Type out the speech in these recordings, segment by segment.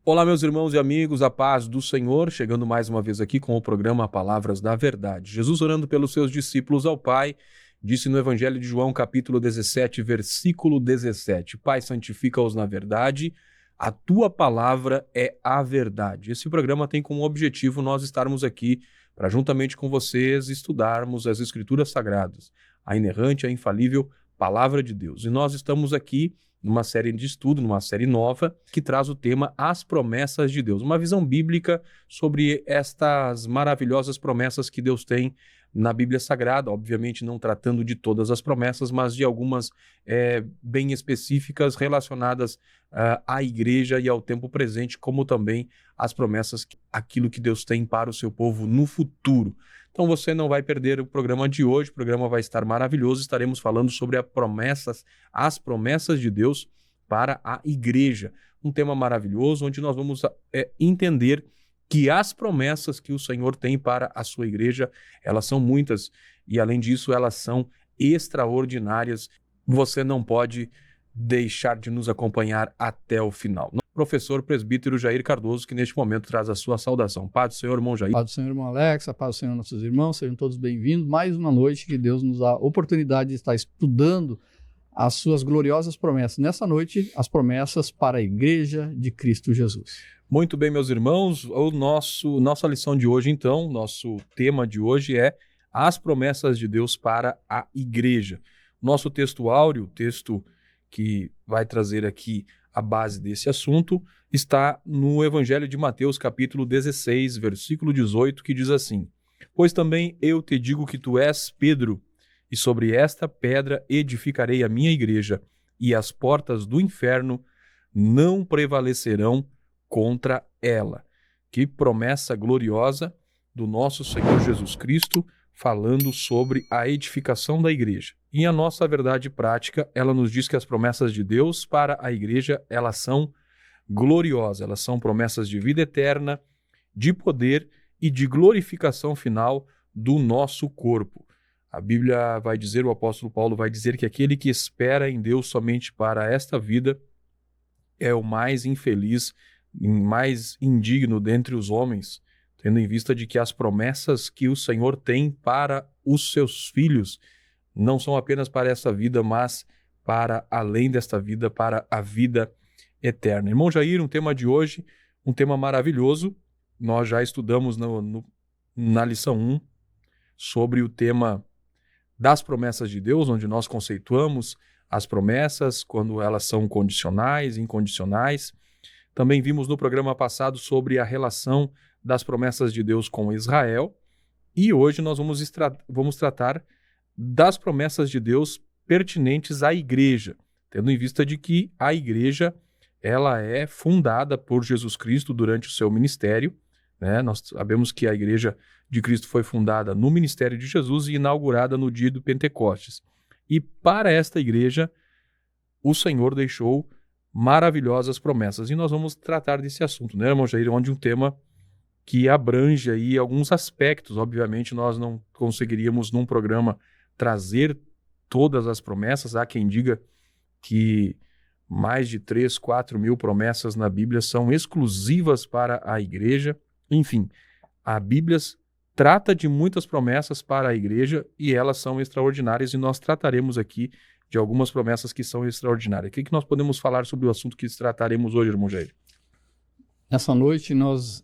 Olá, meus irmãos e amigos, a paz do Senhor, chegando mais uma vez aqui com o programa Palavras da Verdade. Jesus, orando pelos seus discípulos ao Pai, disse no Evangelho de João, capítulo 17, versículo 17: Pai, santifica-os na verdade, a tua palavra é a verdade. Esse programa tem como objetivo nós estarmos aqui para, juntamente com vocês, estudarmos as Escrituras Sagradas, a inerrante, a infalível Palavra de Deus. E nós estamos aqui numa série de estudo, numa série nova, que traz o tema As Promessas de Deus. Uma visão bíblica sobre estas maravilhosas promessas que Deus tem na Bíblia Sagrada, obviamente não tratando de todas as promessas, mas de algumas bem específicas relacionadas à igreja e ao tempo presente, como também as promessas, aquilo que Deus tem para o seu povo no futuro. Então você não vai perder o programa de hoje, o programa vai estar maravilhoso, estaremos falando sobre as promessas de Deus para a igreja. Um tema maravilhoso, onde nós vamos entender que as promessas que o Senhor tem para a sua igreja, elas são muitas e, além disso, elas são extraordinárias. Você não pode deixar de nos acompanhar até o final. Professor presbítero Jair Cardoso, que neste momento traz a sua saudação. Paz do Senhor, irmão Jair. Paz do Senhor, irmão Alex, a paz do Senhor, nossos irmãos, sejam todos bem-vindos. Mais uma noite que Deus nos dá a oportunidade de estar estudando as suas gloriosas promessas. Nessa noite, as promessas para a igreja de Cristo Jesus. Muito bem, meus irmãos, nossa lição de hoje, então, nosso tema de hoje é as promessas de Deus para a igreja. Nosso texto áureo, o texto que vai trazer aqui a base desse assunto, está no Evangelho de Mateus, capítulo 16, versículo 18, que diz assim: Pois também eu te digo que tu és Pedro, e sobre esta pedra edificarei a minha igreja, e as portas do inferno não prevalecerão contra ela. Que promessa gloriosa do nosso Senhor Jesus Cristo, falando sobre a edificação da igreja. E a nossa verdade prática, ela nos diz que as promessas de Deus para a igreja, elas são gloriosas, elas são promessas de vida eterna, de poder e de glorificação final do nosso corpo. A Bíblia vai dizer, o apóstolo Paulo vai dizer que aquele que espera em Deus somente para esta vida é o mais infeliz, mais indigno dentre os homens, tendo em vista de que as promessas que o Senhor tem para os seus filhos não são apenas para essa vida, mas para além desta vida, para a vida eterna. Irmão Jair, um tema de hoje, um tema maravilhoso. Nós já estudamos na lição 1 sobre o tema das promessas de Deus, onde nós conceituamos as promessas, quando elas são condicionais, incondicionais. Também vimos no programa passado sobre a relação das promessas de Deus com Israel. E hoje nós vamos tratar das promessas de Deus pertinentes à igreja, tendo em vista de que a igreja ela é fundada por Jesus Cristo durante o seu ministério, né? Nós sabemos que a igreja de Cristo foi fundada no ministério de Jesus e inaugurada no dia do Pentecostes. E para esta igreja, o Senhor deixou maravilhosas promessas. E nós vamos tratar desse assunto, né, irmão Jair? Onde um tema que abrange aí alguns aspectos. Obviamente, nós não conseguiríamos num programa trazer todas as promessas. Há quem diga que mais de 3, 4 mil promessas na Bíblia são exclusivas para a igreja. Enfim, a Bíblia trata de muitas promessas para a igreja e elas são extraordinárias, e nós trataremos aqui de algumas promessas que são extraordinárias. O que nós podemos falar sobre o assunto que trataremos hoje, irmão Jair? Nessa noite nós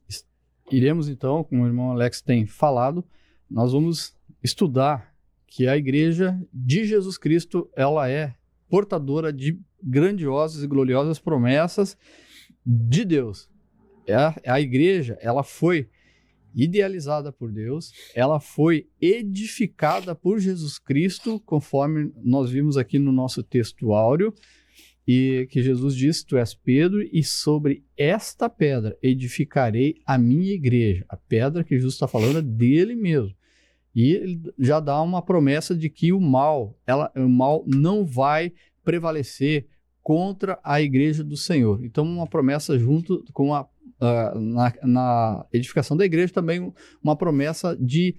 iremos então, como o irmão Alex tem falado, nós vamos estudar que a igreja de Jesus Cristo, ela é portadora de grandiosas e gloriosas promessas de Deus. A igreja, ela foi idealizada por Deus, ela foi edificada por Jesus Cristo, conforme nós vimos aqui no nosso texto áureo, e que Jesus disse: Tu és Pedro, e sobre esta pedra edificarei a minha igreja. A pedra que Jesus está falando é dele mesmo. E ele já dá uma promessa de que o mal não vai prevalecer contra a igreja do Senhor. Então, uma promessa junto com na edificação da igreja, também uma promessa de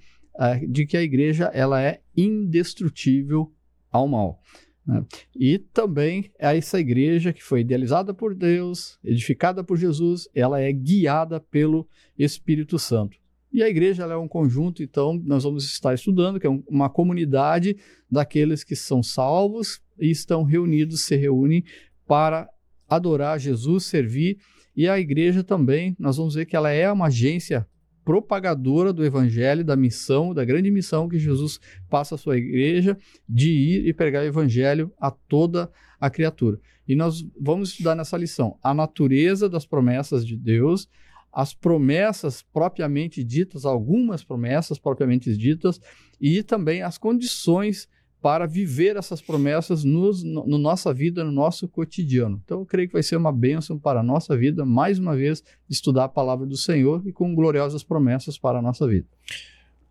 que a igreja ela é indestrutível ao mal. né? E também essa igreja que foi idealizada por Deus, edificada por Jesus, ela é guiada pelo Espírito Santo. E a igreja ela é um conjunto, então nós vamos estar estudando, que é uma comunidade daqueles que são salvos e estão reunidos, se reúnem para adorar Jesus, servir. E a igreja também, nós vamos ver que ela é uma agência propagadora do evangelho, da missão, da grande missão que Jesus passa à sua igreja, de ir e pregar o evangelho a toda a criatura. E nós vamos estudar nessa lição a natureza das promessas de Deus, as promessas propriamente ditas, algumas promessas propriamente ditas, e também as condições para viver essas promessas no nossa vida, no nosso cotidiano. Então, eu creio que vai ser uma bênção para a nossa vida, mais uma vez, estudar a palavra do Senhor e com gloriosas promessas para a nossa vida.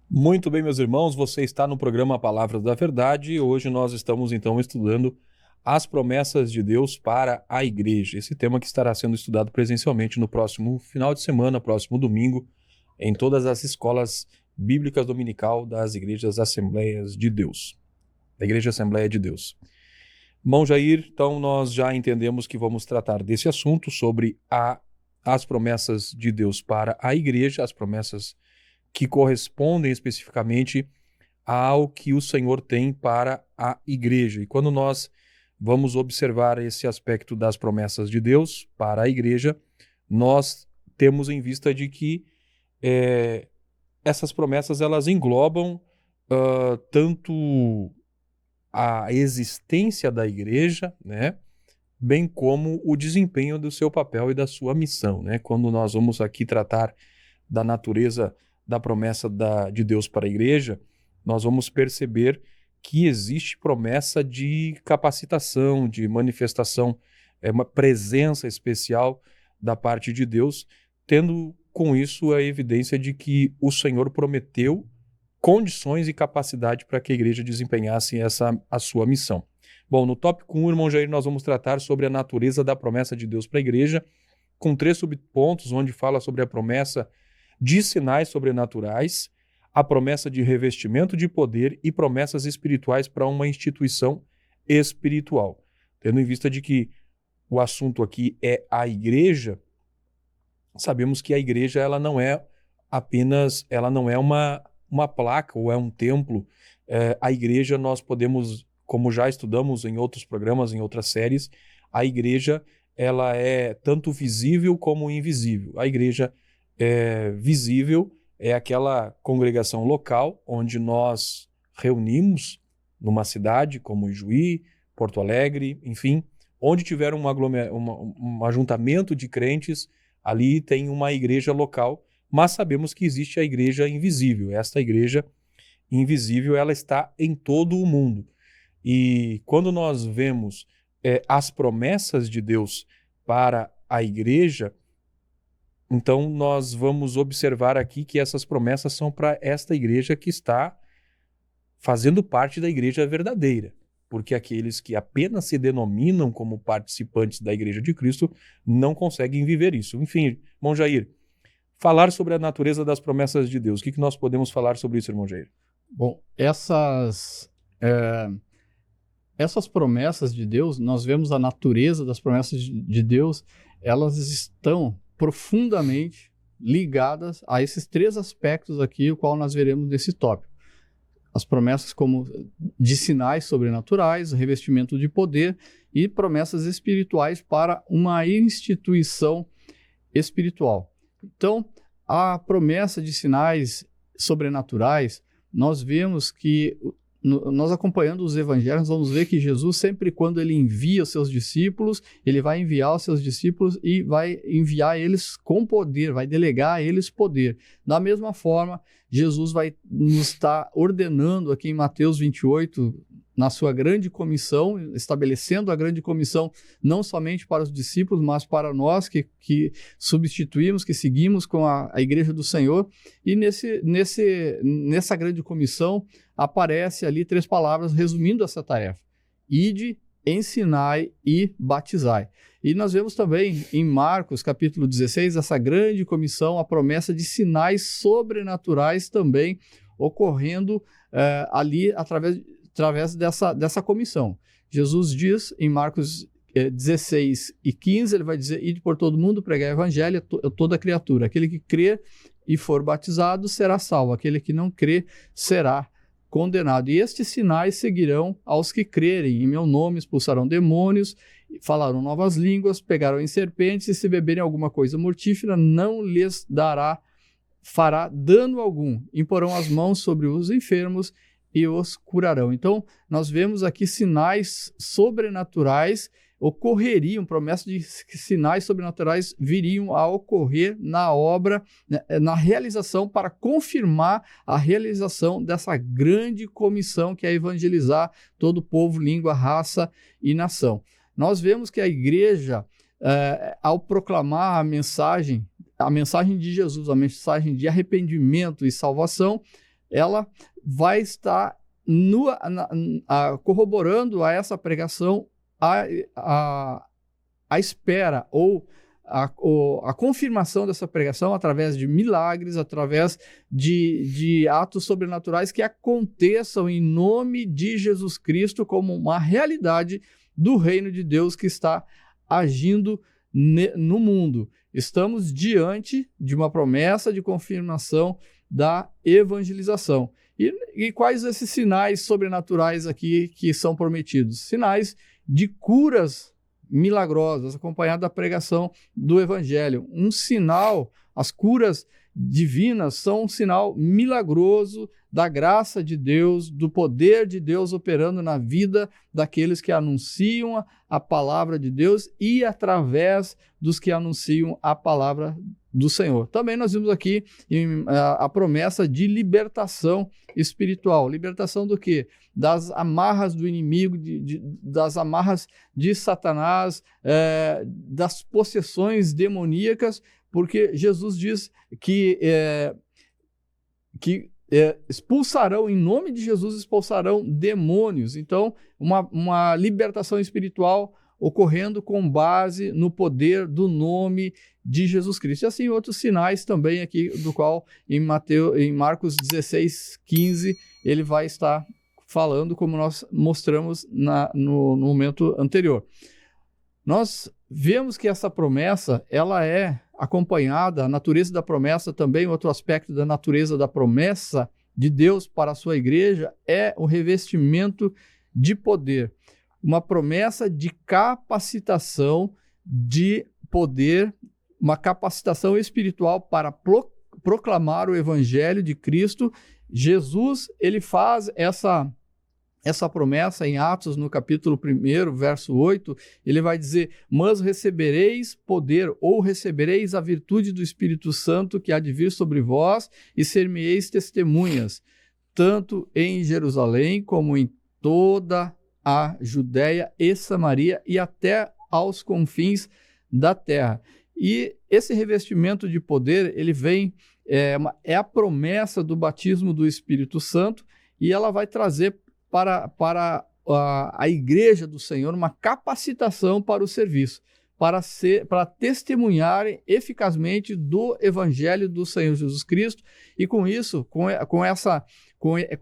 Muito bem, meus irmãos, você está no programa Palavras da Verdade e hoje nós estamos, então, estudando as promessas de Deus para a igreja. Esse tema que estará sendo estudado presencialmente no próximo final de semana, próximo domingo, em todas as escolas bíblicas dominical das igrejas Assembleias de Deus. Da Igreja Assembleia de Deus. Irmão Jair, então nós já entendemos que vamos tratar desse assunto sobre as promessas de Deus para a igreja, as promessas que correspondem especificamente ao que o Senhor tem para a igreja. E quando nós vamos observar esse aspecto das promessas de Deus para a igreja, nós temos em vista de que essas promessas elas englobam tanto a existência da igreja, né, bem como o desempenho do seu papel e da sua missão, né? Quando nós vamos aqui tratar da natureza da promessa de Deus para a igreja, nós vamos perceber que existe promessa de capacitação, de manifestação, uma presença especial da parte de Deus, tendo com isso a evidência de que o Senhor prometeu condições e capacidade para que a igreja desempenhasse a sua missão. Bom, no tópico 1, irmão Jair, nós vamos tratar sobre a natureza da promessa de Deus para a igreja, com 3 subpontos, onde fala sobre a promessa de sinais sobrenaturais, a promessa de revestimento de poder e promessas espirituais para uma instituição espiritual. Tendo em vista de que o assunto aqui é a igreja, sabemos que a igreja ela não é uma placa ou é um templo. A igreja nós podemos, como já estudamos em outros programas, em outras séries, a igreja ela é tanto visível como invisível. A igreja visível é aquela congregação local onde nós reunimos numa cidade como Ijuí, Porto Alegre, enfim, onde tiver um ajuntamento de crentes, ali tem uma igreja local. Mas sabemos que existe a igreja invisível. Esta igreja invisível ela está em todo o mundo. E quando nós vemos as promessas de Deus para a igreja, então nós vamos observar aqui que essas promessas são para esta igreja que está fazendo parte da igreja verdadeira. Porque aqueles que apenas se denominam como participantes da igreja de Cristo não conseguem viver isso. Enfim, irmão Jair, falar sobre a natureza das promessas de Deus. O que nós podemos falar sobre isso, irmão Jair? Bom, essas promessas de Deus, nós vemos a natureza das promessas de Deus, elas estão profundamente ligadas a esses 3 aspectos aqui, o qual nós veremos nesse tópico. As promessas como de sinais sobrenaturais, revestimento de poder e promessas espirituais para uma instituição espiritual. Então, a promessa de sinais sobrenaturais, nós vemos que, nós acompanhando os evangelhos, vamos ver que Jesus, sempre quando ele envia os seus discípulos, ele vai enviar os seus discípulos e vai enviar eles com poder, vai delegar a eles poder. Da mesma forma, Jesus vai nos estar ordenando aqui em Mateus 28, na sua grande comissão, estabelecendo a grande comissão não somente para os discípulos, mas para nós que substituímos, que seguimos com a igreja do Senhor. E nessa grande comissão aparece ali 3 palavras resumindo essa tarefa: ide, ensinai e batizai. E nós vemos também em Marcos capítulo 16 essa grande comissão, a promessa de sinais sobrenaturais também ocorrendo ali através dessa comissão. Jesus diz em Marcos 16:15, ele vai dizer: ide por todo mundo, pregar o evangelho a toda criatura. Aquele que crer e for batizado será salvo, aquele que não crer será condenado. E estes sinais seguirão aos que crerem. Em meu nome expulsarão demônios, falarão novas línguas, pegarão em serpentes, e se beberem alguma coisa mortífera, não lhes fará dano algum. Imporão as mãos sobre os enfermos e os curarão. Então, nós vemos aqui sinais sobrenaturais ocorreriam, promessa de que sinais sobrenaturais viriam a ocorrer na obra, na realização, para confirmar a realização dessa grande comissão que é evangelizar todo o povo, língua, raça e nação. Nós vemos que a igreja, ao proclamar a mensagem de Jesus, a mensagem de arrependimento e salvação, ela vai estar corroborando a essa pregação a espera ou a confirmação dessa pregação através de milagres, através de atos sobrenaturais que aconteçam em nome de Jesus Cristo como uma realidade do reino de Deus que está agindo no mundo. Estamos diante de uma promessa de confirmação da evangelização. E quais esses sinais sobrenaturais aqui que são prometidos? Sinais de curas milagrosas, acompanhado da pregação do evangelho. Um sinal, as curas divinas são um sinal milagroso da graça de Deus, do poder de Deus operando na vida daqueles que anunciam a palavra de Deus e através dos que anunciam a palavra do Senhor. Também nós vimos aqui a promessa de libertação espiritual. Libertação do quê? Das amarras do inimigo, das amarras de Satanás, das possessões demoníacas, porque Jesus diz que expulsarão, em nome de Jesus, expulsarão demônios. Então, uma libertação espiritual ocorrendo com base no poder do nome de Jesus Cristo. E assim outros sinais também aqui, do qual em Marcos 16:15, ele vai estar falando, como nós mostramos no momento anterior. Nós vemos que essa promessa, ela é acompanhada, a natureza da promessa também, outro aspecto da natureza da promessa de Deus para a sua igreja é o revestimento de poder. Uma promessa de capacitação de poder, uma capacitação espiritual para proclamar o evangelho de Cristo. Jesus, ele faz essa promessa em Atos, no capítulo 1, verso 8, ele vai dizer: mas recebereis poder, ou recebereis a virtude do Espírito Santo que há de vir sobre vós, e ser-me-eis testemunhas, tanto em Jerusalém como em toda a Judéia e Samaria e até aos confins da terra. E esse revestimento de poder, ele vem, é a promessa do batismo do Espírito Santo, e ela vai trazer para a igreja do Senhor uma capacitação para o serviço, para testemunharem eficazmente do evangelho do Senhor Jesus Cristo. E com isso, com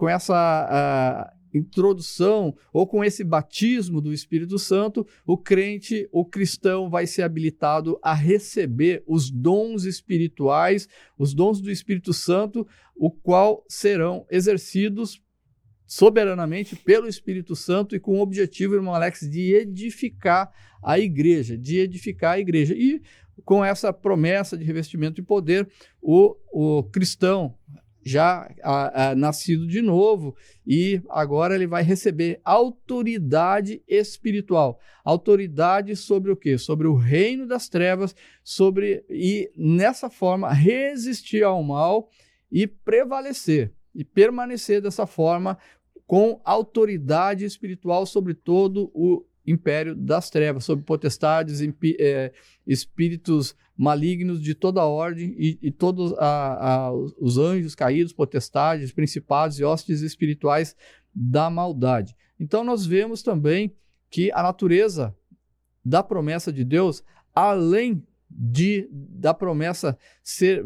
essa introdução, ou com esse batismo do Espírito Santo, o cristão vai ser habilitado a receber os dons espirituais, os dons do Espírito Santo, o qual serão exercidos soberanamente pelo Espírito Santo e com o objetivo, irmão Alex, de edificar a igreja, E com essa promessa de revestimento de poder, o cristão já nascido de novo, e agora ele vai receber autoridade espiritual. Autoridade sobre o quê? Sobre o reino das trevas, e nessa forma resistir ao mal e prevalecer, e permanecer dessa forma com autoridade espiritual sobre todo o império das trevas, sobre potestades, espíritos malignos de toda ordem e todos os anjos caídos, potestades, principados e hostes espirituais da maldade. Então nós vemos também que a natureza da promessa de Deus, além da promessa ser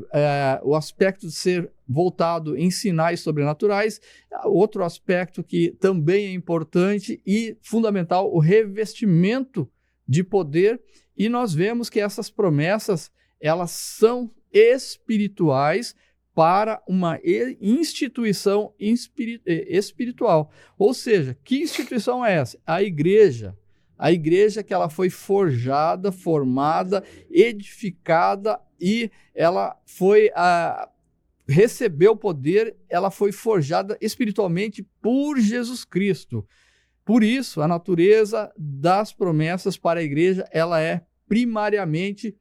o aspecto de ser voltado em sinais sobrenaturais. Outro aspecto que também é importante e fundamental, o revestimento de poder. E nós vemos que essas promessas, elas são espirituais para uma instituição espiritual. Ou seja, que instituição é essa? A igreja. A igreja que ela foi forjada, formada, edificada e ela foi recebeu poder, ela foi forjada espiritualmente por Jesus Cristo. Por isso, a natureza das promessas para a igreja, ela é primariamente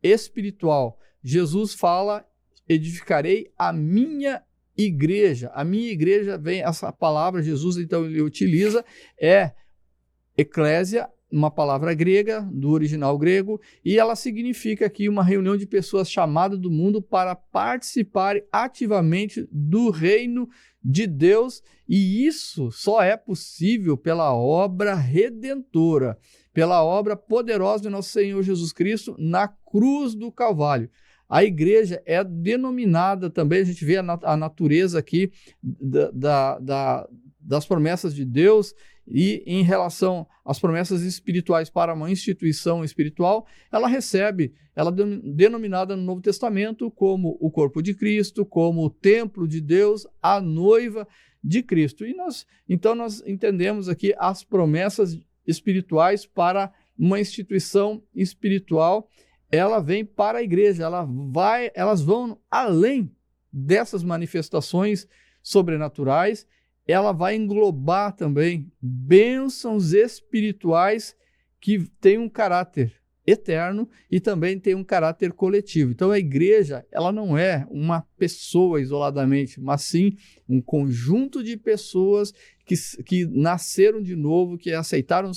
espiritual. Jesus fala: edificarei a minha igreja. A minha igreja, vem essa palavra, Jesus então ele utiliza, eclésia, uma palavra grega, do original grego, e ela significa aqui uma reunião de pessoas chamadas do mundo para participarem ativamente do reino de Deus, e isso só é possível pela obra redentora, pela obra poderosa de nosso Senhor Jesus Cristo na cruz do Calvário. A igreja é denominada também, a gente vê a natureza aqui das promessas de Deus, e em relação às promessas espirituais para uma instituição espiritual, ela é denominada no Novo Testamento como o corpo de Cristo, como o templo de Deus, a noiva de Cristo. E nós entendemos aqui as promessas espirituais para uma instituição espiritual. Ela vem para a igreja, elas vão além dessas manifestações sobrenaturais. Ela vai englobar também bênçãos espirituais que têm um caráter eterno e também tem um caráter coletivo. Então a igreja, ela não é uma pessoa isoladamente, mas sim um conjunto de pessoas que nasceram de novo, que aceitaram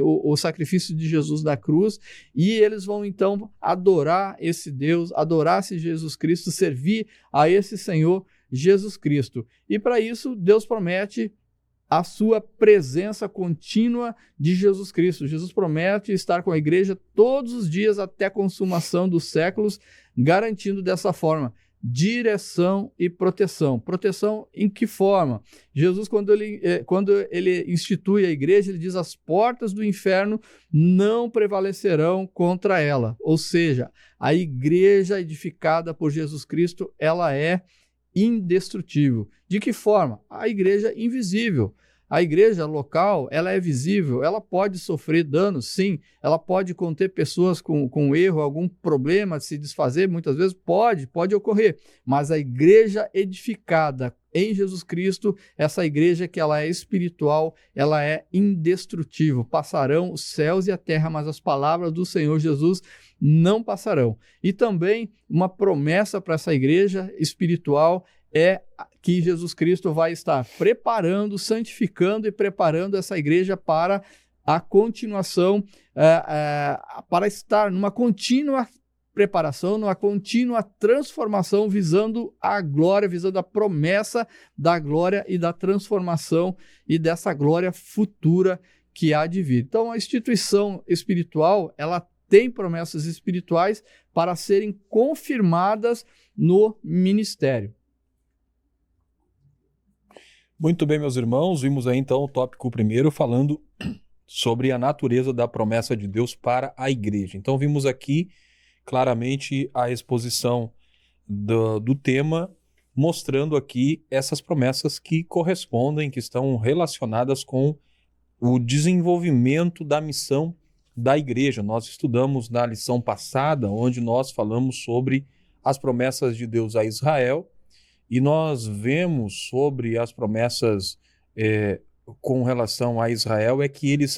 o sacrifício de Jesus na cruz, e eles vão então adorar esse Deus, adorar esse Jesus Cristo, servir a esse Senhor Jesus Cristo. E para isso, Deus promete a sua presença contínua de Jesus Cristo. Jesus promete estar com a igreja todos os dias até a consumação dos séculos, garantindo dessa forma direção e proteção. Proteção em que forma? Jesus, quando ele institui a igreja, ele diz: as portas do inferno não prevalecerão contra ela. Ou seja, a igreja edificada por Jesus Cristo, ela é indestrutível. De que forma? A igreja invisível. A igreja local, ela é visível, ela pode sofrer danos, sim, ela pode conter pessoas com erro, algum problema de se desfazer, muitas vezes pode ocorrer, mas a igreja edificada em Jesus Cristo, essa igreja que ela é espiritual, ela é indestrutível. Passarão os céus e a terra, mas as palavras do Senhor Jesus não passarão. E também uma promessa para essa igreja espiritual é que Jesus Cristo vai estar preparando, santificando e preparando essa igreja para a continuação, para estar numa contínua preparação, numa contínua transformação, visando a glória, visando a promessa da glória e da transformação e dessa glória futura que há de vir. Então, a instituição espiritual, ela tem promessas espirituais para serem confirmadas no ministério. Muito bem, meus irmãos, vimos aí então o tópico primeiro falando sobre a natureza da promessa de Deus para a igreja. Então vimos aqui claramente a exposição do tema, mostrando aqui essas promessas que correspondem, que estão relacionadas com o desenvolvimento da missão da igreja. Nós estudamos na lição passada, onde nós falamos sobre as promessas de Deus a Israel, e nós vemos sobre as promessas com relação a Israel que eles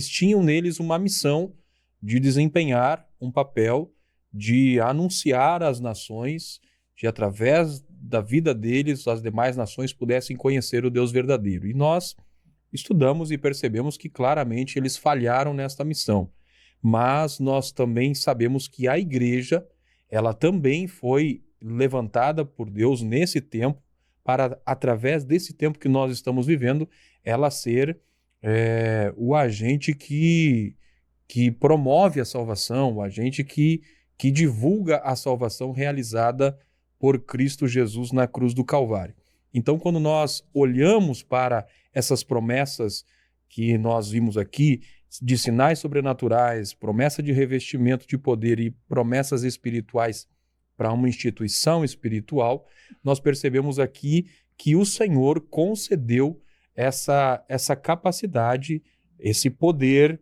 tinham neles uma missão de desempenhar um papel de anunciar às nações, de através da vida deles, as demais nações pudessem conhecer o Deus verdadeiro. E nós estudamos e percebemos que claramente eles falharam nesta missão. Mas nós também sabemos que a igreja, ela também foi levantada por Deus nesse tempo, para, através desse tempo que nós estamos vivendo, ela ser o agente que que promove a salvação, o agente que divulga a salvação realizada por Cristo Jesus na cruz do Calvário. Então, quando nós olhamos para essas promessas que nós vimos aqui, de sinais sobrenaturais, promessa de revestimento de poder e promessas espirituais para uma instituição espiritual, nós percebemos aqui que o Senhor concedeu essa capacidade, esse poder,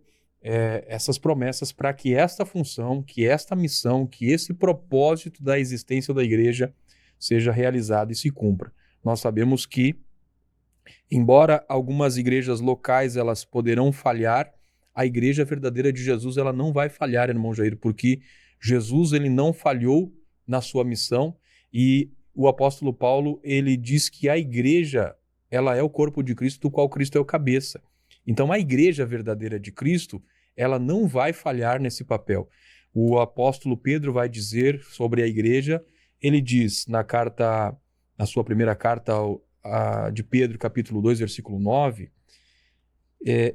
essas promessas para que esta função, que esta missão, que esse propósito da existência da igreja seja realizado e se cumpra. Nós sabemos que, embora algumas igrejas locais elas poderão falhar, a igreja verdadeira de Jesus ela não vai falhar, irmão Jair, porque Jesus ele não falhou na sua missão e o apóstolo Paulo ele diz que a igreja ela é o corpo de Cristo, do qual Cristo é o cabeça. Então a igreja verdadeira de Cristo ela não vai falhar nesse papel. O apóstolo Pedro vai dizer sobre a igreja, ele diz na sua primeira carta de Pedro, capítulo 2, versículo 9,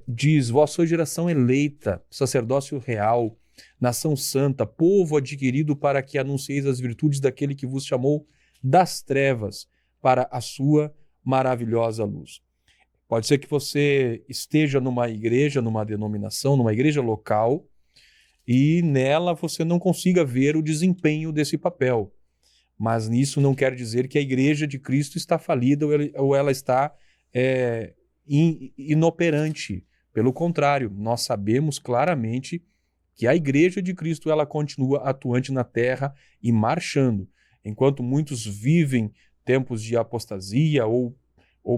diz: vós sois geração eleita, sacerdócio real, nação santa, povo adquirido para que anuncieis as virtudes daquele que vos chamou das trevas para a sua maravilhosa luz. Pode ser que você esteja numa igreja, numa denominação, numa igreja local, e nela você não consiga ver o desempenho desse papel. Mas isso não quer dizer que a igreja de Cristo está falida ou ela está inoperante. Pelo contrário, nós sabemos claramente que a igreja de Cristo ela continua atuante na terra e marchando. Enquanto muitos vivem tempos de apostasia ou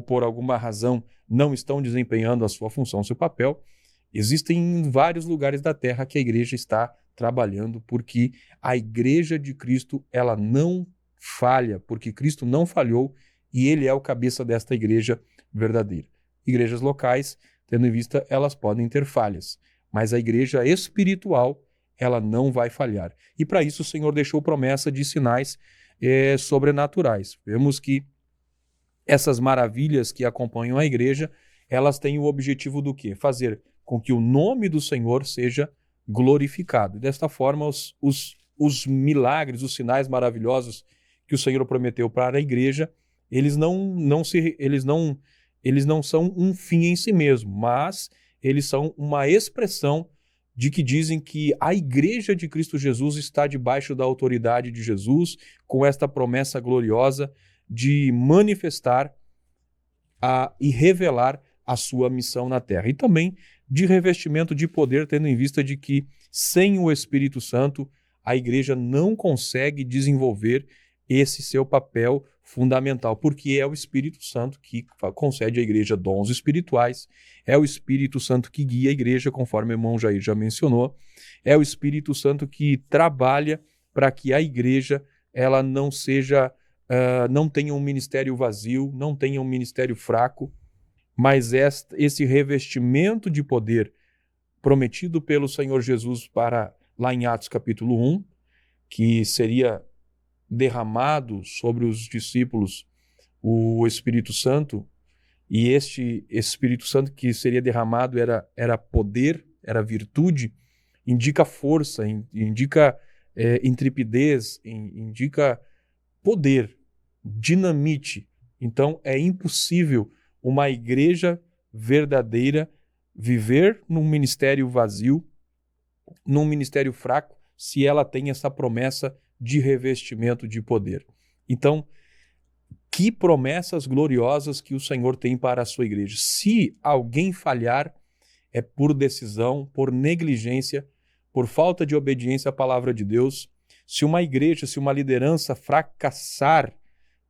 por alguma razão não estão desempenhando a sua função, seu papel, existem vários lugares da terra que a igreja está trabalhando, porque a igreja de Cristo ela não falha, porque Cristo não falhou e ele é o cabeça desta igreja verdadeira. Igrejas locais, tendo em vista, elas podem ter falhas, mas a igreja espiritual ela não vai falhar. E para isso o Senhor deixou promessa de sinais sobrenaturais. Vemos que essas maravilhas que acompanham a igreja, elas têm o objetivo do quê? Fazer com que o nome do Senhor seja glorificado. E desta forma, os milagres, os sinais maravilhosos que o Senhor prometeu para a igreja, eles não são um fim em si mesmo, mas eles são uma expressão de que dizem que a igreja de Cristo Jesus está debaixo da autoridade de Jesus, com esta promessa gloriosa de manifestar e revelar a sua missão na terra. E também de revestimento de poder, tendo em vista de que sem o Espírito Santo a igreja não consegue desenvolver esse seu papel fundamental, porque é o Espírito Santo que concede à igreja dons espirituais, é o Espírito Santo que guia a igreja, conforme o irmão Jair já mencionou, é o Espírito Santo que trabalha para que a igreja ela não tenha um ministério vazio, não tenha um ministério fraco, mas esse revestimento de poder prometido pelo Senhor Jesus lá em Atos capítulo 1, que seria derramado sobre os discípulos o Espírito Santo, e este Espírito Santo que seria derramado era poder, era virtude, indica força, indica intrepidez, indica poder, dinamite. Então é impossível uma igreja verdadeira viver num ministério vazio, num ministério fraco, se ela tem essa promessa de revestimento de poder. Então, que promessas gloriosas que o Senhor tem para a sua igreja. Se alguém falhar, é por decisão, por negligência, por falta de obediência à palavra de Deus. Se uma igreja, se uma liderança fracassar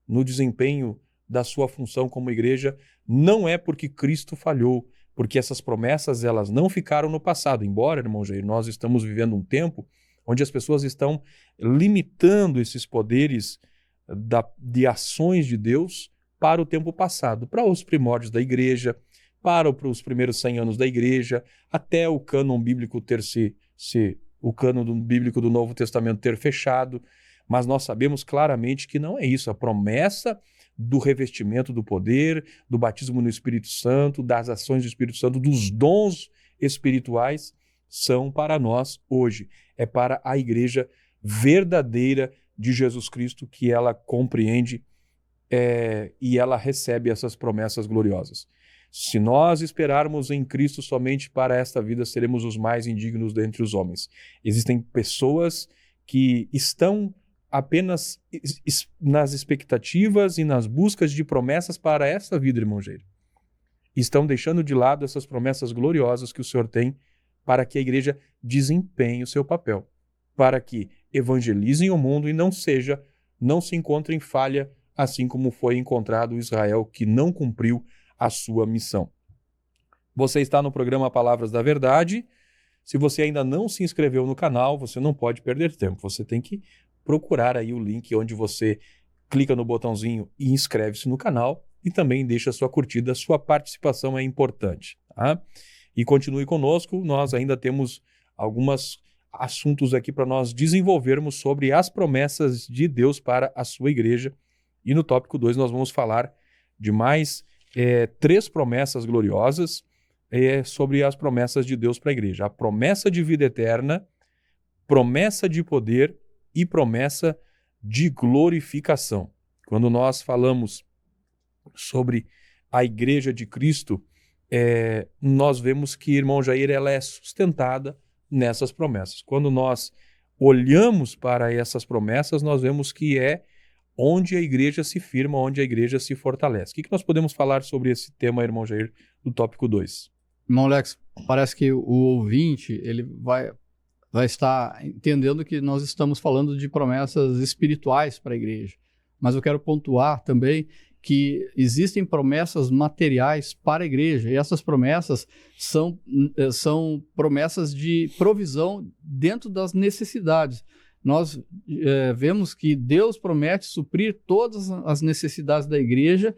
no desempenho da sua função como igreja, não é porque Cristo falhou, porque essas promessas elas não ficaram no passado. Embora, irmão Jair, nós estamos vivendo um tempo onde as pessoas estão limitando esses poderes de ações de Deus para o tempo passado, para os primórdios da igreja, para os primeiros 100 anos da igreja, até o cânon bíblico o cânon bíblico do Novo Testamento ter fechado, mas nós sabemos claramente que não é isso. A promessa do revestimento do poder, do batismo no Espírito Santo, das ações do Espírito Santo, dos dons espirituais, são para nós hoje. É para a igreja verdadeira de Jesus Cristo que ela compreende e ela recebe essas promessas gloriosas. Se nós esperarmos em Cristo somente para esta vida, seremos os mais indignos dentre os homens. Existem pessoas que estão apenas nas expectativas e nas buscas de promessas para esta vida, irmão Jair. Estão deixando de lado essas promessas gloriosas que o Senhor tem para que a igreja desempenhe o seu papel, para que evangelizem o mundo e não se encontre em falha, assim como foi encontrado Israel, que não cumpriu a sua missão. Você está no programa Palavras da Verdade. Se você ainda não se inscreveu no canal, você não pode perder tempo. Você tem que procurar aí o link onde você clica no botãozinho e inscreve-se no canal e também deixa sua curtida. Sua participação é importante, tá? E continue conosco, nós ainda temos alguns assuntos aqui para nós desenvolvermos sobre as promessas de Deus para a sua igreja. E no tópico 2 nós vamos falar de mais 3 promessas gloriosas sobre as promessas de Deus para a igreja. A promessa de vida eterna, promessa de poder e promessa de glorificação. Quando nós falamos sobre a igreja de Cristo, nós vemos que, irmão Jair, ela é sustentada nessas promessas. Quando nós olhamos para essas promessas, nós vemos que é onde a igreja se firma, onde a igreja se fortalece. O que nós podemos falar sobre esse tema, irmão Jair, do tópico 2? Irmão Alex, parece que o ouvinte ele vai estar entendendo que nós estamos falando de promessas espirituais para a igreja. Mas eu quero pontuar também que existem promessas materiais para a igreja, e essas promessas são promessas de provisão dentro das necessidades. Nós vemos que Deus promete suprir todas as necessidades da igreja,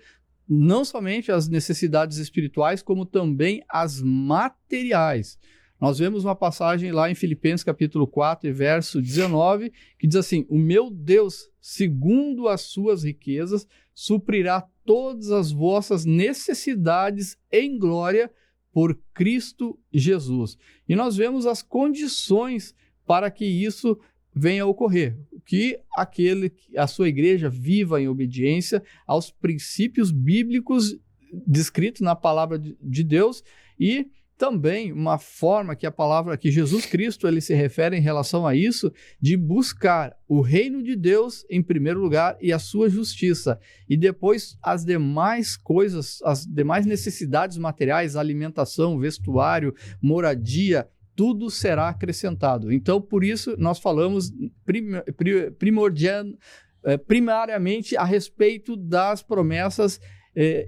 não somente as necessidades espirituais, como também as materiais. Nós vemos uma passagem lá em Filipenses capítulo 4, verso 19, que diz assim: o meu Deus, segundo as suas riquezas, suprirá todas as vossas necessidades em glória por Cristo Jesus. E nós vemos as condições para que isso venha a ocorrer, que a sua igreja viva em obediência aos princípios bíblicos descritos na palavra de Deus, e também uma forma que Jesus Cristo ele se refere em relação a isso, de buscar o reino de Deus em primeiro lugar e a sua justiça, e depois as demais coisas, as demais necessidades materiais, alimentação, vestuário, moradia, tudo será acrescentado. Então, por isso, nós falamos primariamente a respeito das promessas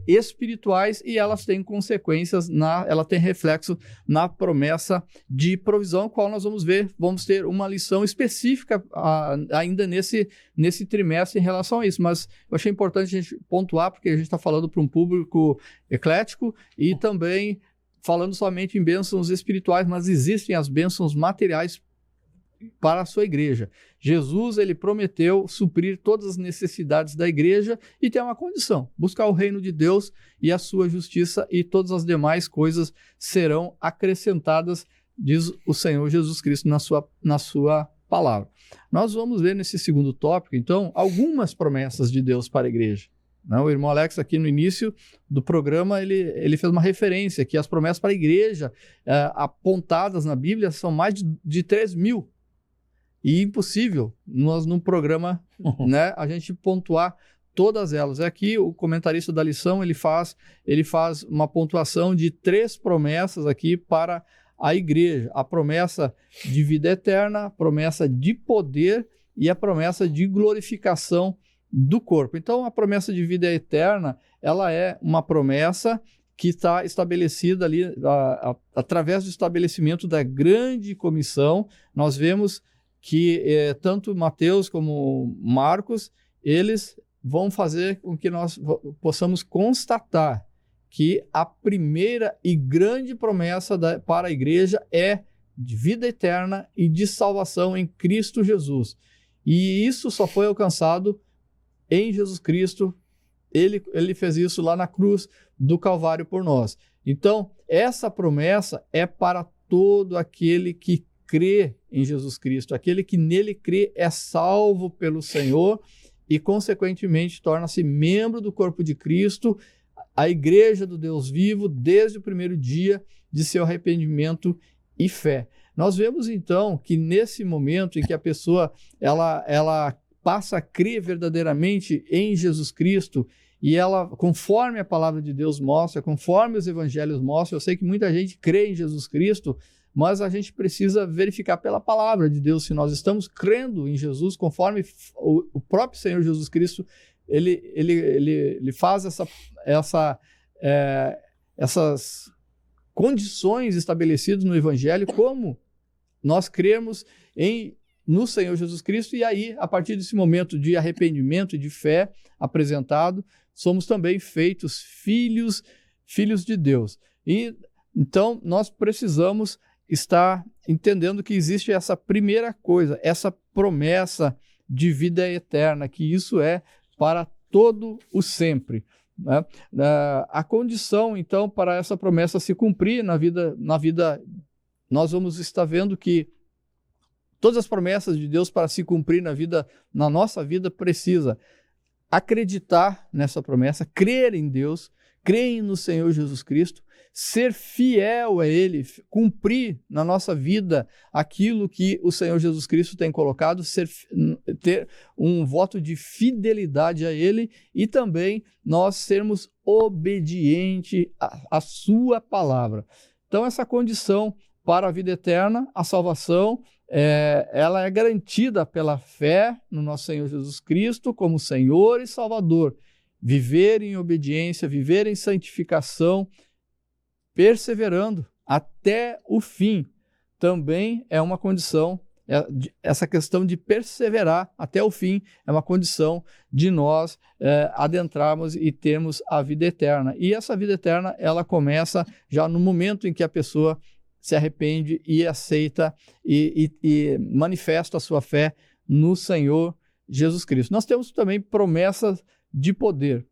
espirituais, e elas têm consequências, ela tem reflexo na promessa de provisão, qual nós vamos ter uma lição específica ainda nesse trimestre em relação a isso. Mas eu achei importante a gente pontuar, porque a gente está falando para um público eclético e também falando somente em bênçãos espirituais, mas existem as bênçãos materiais para a sua igreja. Jesus, ele prometeu suprir todas as necessidades da igreja, e tem uma condição: buscar o reino de Deus e a sua justiça, e todas as demais coisas serão acrescentadas, diz o Senhor Jesus Cristo na sua palavra. Nós vamos ver nesse segundo tópico, então, algumas promessas de Deus para a igreja. O irmão Alex, aqui no início do programa, ele fez uma referência que as promessas para a igreja apontadas na Bíblia são mais de 3.000. E impossível nós, num programa, a gente pontuar todas elas. Aqui o comentarista da lição ele faz uma pontuação de 3 promessas aqui para a igreja: a promessa de vida eterna, a promessa de poder e a promessa de glorificação do corpo. Então, a promessa de vida eterna, ela é uma promessa que está estabelecida ali através do estabelecimento da grande comissão. Nós vemos que tanto Mateus como Marcos, eles vão fazer com que nós possamos constatar que a primeira e grande promessa para a igreja é de vida eterna e de salvação em Cristo Jesus. E isso só foi alcançado em Jesus Cristo. Ele fez isso lá na cruz do Calvário por nós. Então, essa promessa é para todo aquele que crê em Jesus Cristo. Aquele que nele crê é salvo pelo Senhor e, consequentemente, torna-se membro do corpo de Cristo, a igreja do Deus vivo, desde o primeiro dia de seu arrependimento e fé. Nós vemos, então, que nesse momento em que a pessoa ela passa a crer verdadeiramente em Jesus Cristo, e ela, conforme a palavra de Deus mostra, conforme os evangelhos mostram, eu sei que muita gente crê em Jesus Cristo, mas a gente precisa verificar pela palavra de Deus se nós estamos crendo em Jesus, conforme o próprio Senhor Jesus Cristo, ele faz essas condições estabelecidas no evangelho, como nós cremos no Senhor Jesus Cristo, e aí, a partir desse momento de arrependimento e de fé apresentado, somos também feitos filhos de Deus. E então nós precisamos estar entendendo que existe essa primeira coisa, essa promessa de vida eterna, que isso é para todo o sempre, né? A condição, então, para essa promessa se cumprir na vida, nós vamos estar vendo que todas as promessas de Deus para se cumprir na nossa vida, precisa acreditar nessa promessa, crer em Deus, crer no Senhor Jesus Cristo, ser fiel a Ele, cumprir na nossa vida aquilo que o Senhor Jesus Cristo tem colocado, ter um voto de fidelidade a Ele e também nós sermos obedientes à sua palavra. Então, essa condição para a vida eterna, a salvação, ela é garantida pela fé no nosso Senhor Jesus Cristo como Senhor e Salvador. Viver em obediência, viver em santificação, perseverando até o fim, também é uma condição. Essa questão de perseverar até o fim é uma condição de nós adentrarmos e termos a vida eterna. E essa vida eterna, ela começa já no momento em que a pessoa se arrepende e aceita e manifesta a sua fé no Senhor Jesus Cristo. Nós temos também promessas de poder.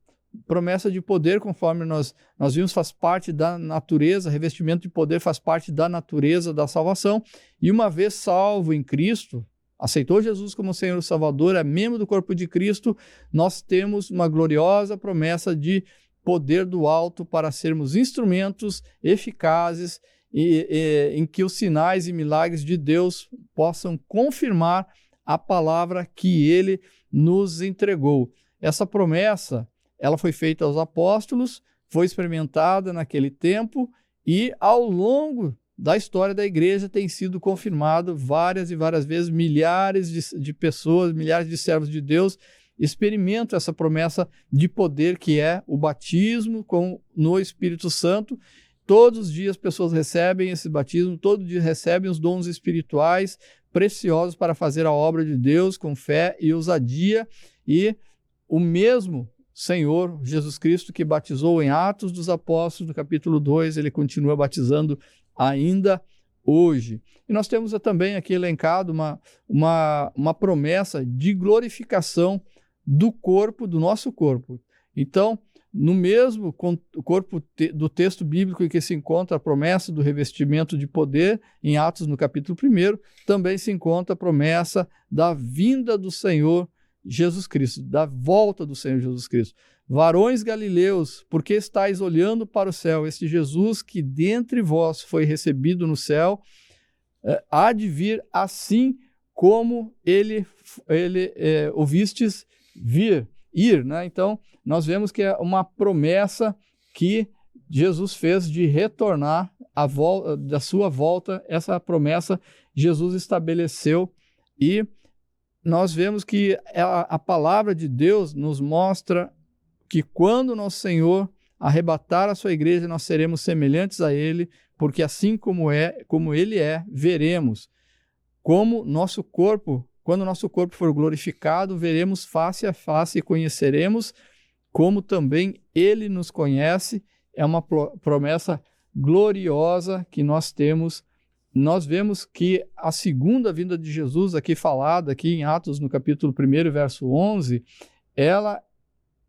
Promessa de poder, conforme nós vimos, faz parte da natureza, revestimento de poder faz parte da natureza da salvação, e uma vez salvo em Cristo, aceitou Jesus como Senhor e Salvador, é membro do corpo de Cristo, nós temos uma gloriosa promessa de poder do alto para sermos instrumentos eficazes em que os sinais e milagres de Deus possam confirmar a palavra que Ele nos entregou. Essa promessa, ela foi feita aos apóstolos, foi experimentada naquele tempo e ao longo da história da igreja tem sido confirmado várias e várias vezes. Milhares de pessoas, milhares de servos de Deus experimentam essa promessa de poder que é o batismo no Espírito Santo. Todos os dias pessoas recebem esse batismo, todo dia recebem os dons espirituais preciosos para fazer a obra de Deus com fé e ousadia, e o mesmo Senhor Jesus Cristo que batizou em Atos dos Apóstolos, no capítulo 2, ele continua batizando ainda hoje. E nós temos também aqui elencado uma promessa de glorificação do nosso corpo. Então, no mesmo corpo do texto bíblico em que se encontra a promessa do revestimento de poder, em Atos, no capítulo 1, também se encontra a promessa da vinda do Senhor Jesus Cristo, da volta do Senhor Jesus Cristo. Varões galileus, por que estáis olhando para o céu? Este Jesus que dentre vós foi recebido no céu, há de vir assim como ele o vistes ir, né? Então, nós vemos que é uma promessa que Jesus fez de retornar da sua volta. Essa promessa Jesus estabeleceu, e nós vemos que a palavra de Deus nos mostra que quando nosso Senhor arrebatar a sua igreja, nós seremos semelhantes a Ele, porque assim como Ele é, veremos como nosso corpo, quando o nosso corpo for glorificado, veremos face a face e conheceremos como também Ele nos conhece. É uma promessa gloriosa que nós temos. Nós vemos que a segunda vinda de Jesus, aqui falada, aqui em Atos, no capítulo 1, verso 11, ela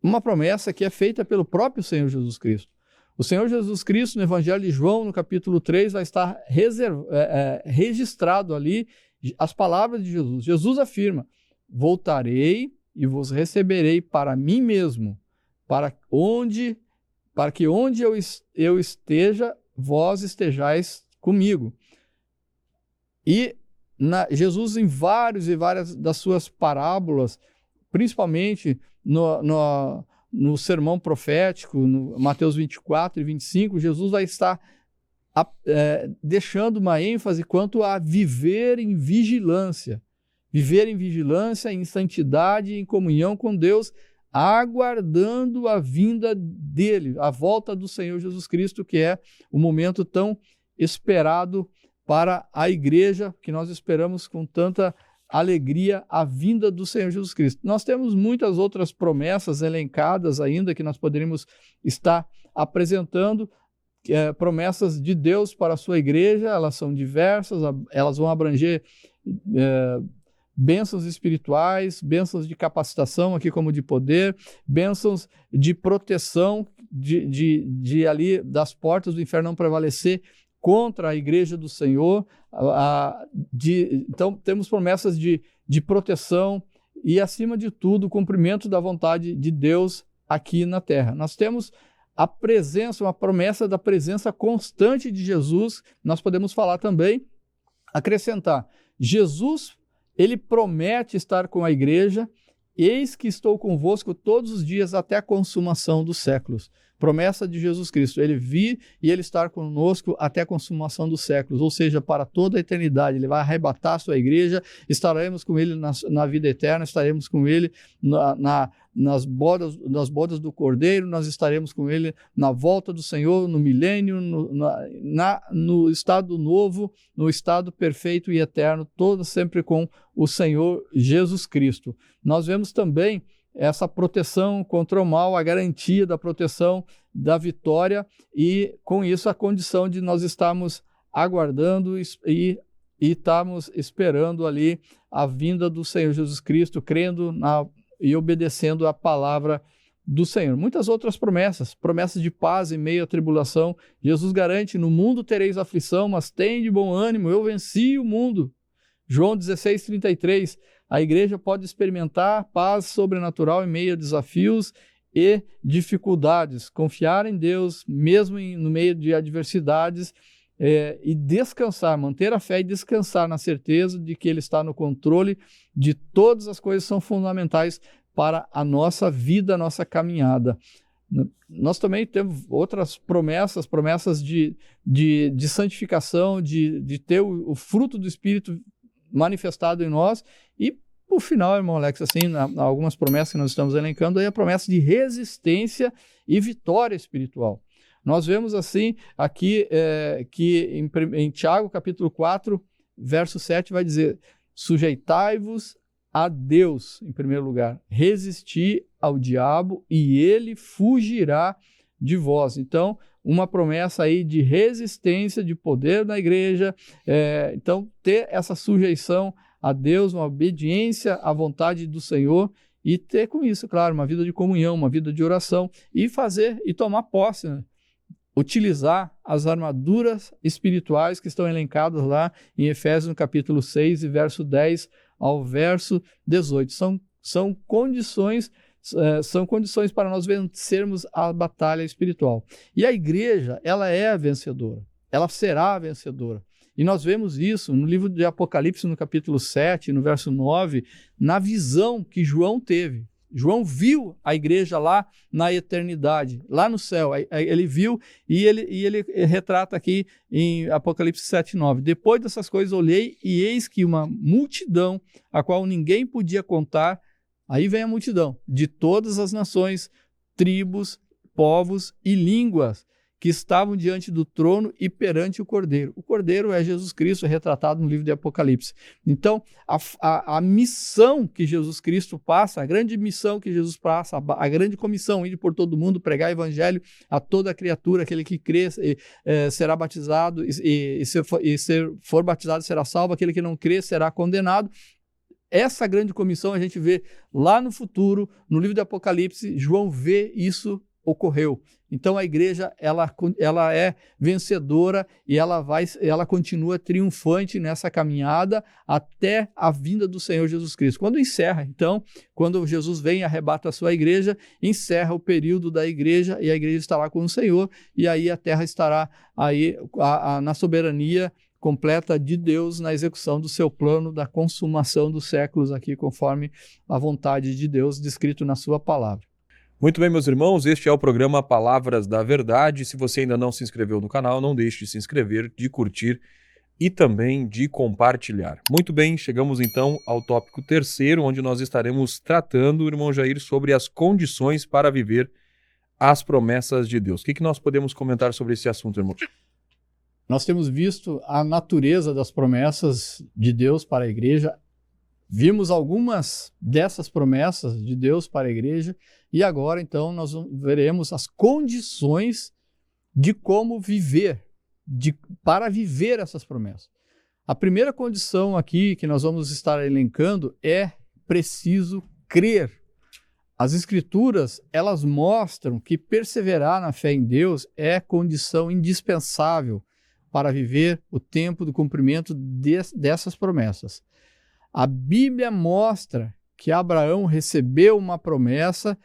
uma promessa que é feita pelo próprio Senhor Jesus Cristo. O Senhor Jesus Cristo, no Evangelho de João, no capítulo 3, vai estar registrado ali as palavras de Jesus. Jesus afirma: voltarei e vos receberei para mim mesmo, para que onde eu esteja, vós estejais comigo. E Jesus, em várias das suas parábolas, principalmente no sermão profético, no Mateus 24 e 25, Jesus vai estar deixando uma ênfase quanto a viver em vigilância. Viver em vigilância, em santidade, em comunhão com Deus, aguardando a vinda dele, a volta do Senhor Jesus Cristo, que é o momento tão esperado para a igreja, que nós esperamos com tanta alegria a vinda do Senhor Jesus Cristo. Nós temos muitas outras promessas elencadas ainda que nós poderíamos estar apresentando, promessas de Deus para a sua igreja. Elas são diversas, elas vão abranger bênçãos espirituais, bênçãos de capacitação, aqui como de poder, bênçãos de proteção, de ali das portas do inferno não prevalecer contra a igreja do Senhor. Então, temos promessas de proteção e, acima de tudo, o cumprimento da vontade de Deus aqui na terra. Nós temos a presença, uma promessa da presença constante de Jesus. Nós podemos falar também, acrescentar, Jesus, ele promete estar com a igreja: eis que estou convosco todos os dias até a consumação dos séculos. Promessa de Jesus Cristo, ele vir e ele estar conosco até a consumação dos séculos, ou seja, para toda a eternidade. Ele vai arrebatar a sua igreja, estaremos com ele na vida eterna, estaremos com ele nas bodas do Cordeiro, nós estaremos com ele na volta do Senhor, no milênio, no estado novo, no estado perfeito e eterno, todo sempre com o Senhor Jesus Cristo. Nós vemos também essa proteção contra o mal, a garantia da proteção, da vitória, e com isso a condição de nós estarmos aguardando e estarmos esperando ali a vinda do Senhor Jesus Cristo, crendo e obedecendo a palavra do Senhor. Muitas outras promessas de paz em meio à tribulação. Jesus garante: no mundo tereis aflição, mas tende bom ânimo, eu venci o mundo. João 16:33, a igreja pode experimentar paz sobrenatural em meio a desafios e dificuldades, confiar em Deus mesmo no meio de adversidades, e descansar, manter a fé e descansar na certeza de que Ele está no controle de todas as coisas, são fundamentais para a nossa vida, a nossa caminhada. Nós também temos outras promessas de santificação, de ter o fruto do Espírito manifestado em nós. E, por final, irmão Alex, assim, algumas promessas que nós estamos elencando aí, a promessa de resistência e vitória espiritual. Nós vemos assim aqui que em Tiago capítulo 4, verso 7 vai dizer: sujeitai-vos a Deus, em primeiro lugar, resisti ao diabo e ele fugirá de vós. Então, uma promessa aí de resistência, de poder na igreja. Então, ter essa sujeição a Deus, uma obediência à vontade do Senhor, e ter com isso, claro, uma vida de comunhão, uma vida de oração, e tomar posse, né? Utilizar as armaduras espirituais que estão elencadas lá em Efésios, no capítulo 6, e verso 10 ao verso 18. São condições para nós vencermos a batalha espiritual. E a igreja, ela é vencedora, ela será vencedora. E nós vemos isso no livro de Apocalipse, no capítulo 7, no verso 9, na visão que João teve. João viu a igreja lá na eternidade, lá no céu. Ele viu e ele retrata aqui em Apocalipse 7, 9. Depois dessas coisas olhei e eis que uma multidão, a qual ninguém podia contar, aí vem a multidão, de todas as nações, tribos, povos e línguas, que estavam diante do trono e perante o Cordeiro. O Cordeiro é Jesus Cristo, retratado no livro de Apocalipse. Então, a missão que Jesus Cristo passa, a grande missão que Jesus passa, a grande comissão, ir por todo mundo, pregar o evangelho a toda criatura, aquele que crê será batizado, e se for batizado será salvo, aquele que não crê será condenado. Essa grande comissão a gente vê lá no futuro, no livro de Apocalipse. João vê isso ocorreu. Então a igreja ela é vencedora e ela continua triunfante nessa caminhada até a vinda do Senhor Jesus Cristo. Quando encerra, então, quando Jesus vem e arrebata a sua igreja, encerra o período da igreja e a igreja estará com o Senhor, e aí a terra estará aí na soberania completa de Deus, na execução do seu plano, da consumação dos séculos aqui, conforme a vontade de Deus descrito na sua palavra. Muito bem, meus irmãos, este é o programa Palavras da Verdade. Se você ainda não se inscreveu no canal, não deixe de se inscrever, de curtir e também de compartilhar. Muito bem, chegamos então ao tópico 3º, onde nós estaremos tratando, irmão Jair, sobre as condições para viver as promessas de Deus. O que nós podemos comentar sobre esse assunto, irmão? Nós temos visto a natureza das promessas de Deus para a igreja. Vimos algumas dessas promessas de Deus para a igreja e agora, então, nós veremos as condições de como viver, para viver essas promessas. A primeira condição aqui que nós vamos estar elencando é preciso crer. As Escrituras, elas mostram que perseverar na fé em Deus é condição indispensável para viver o tempo do cumprimento dessas promessas. A Bíblia mostra que Abraão recebeu uma promessa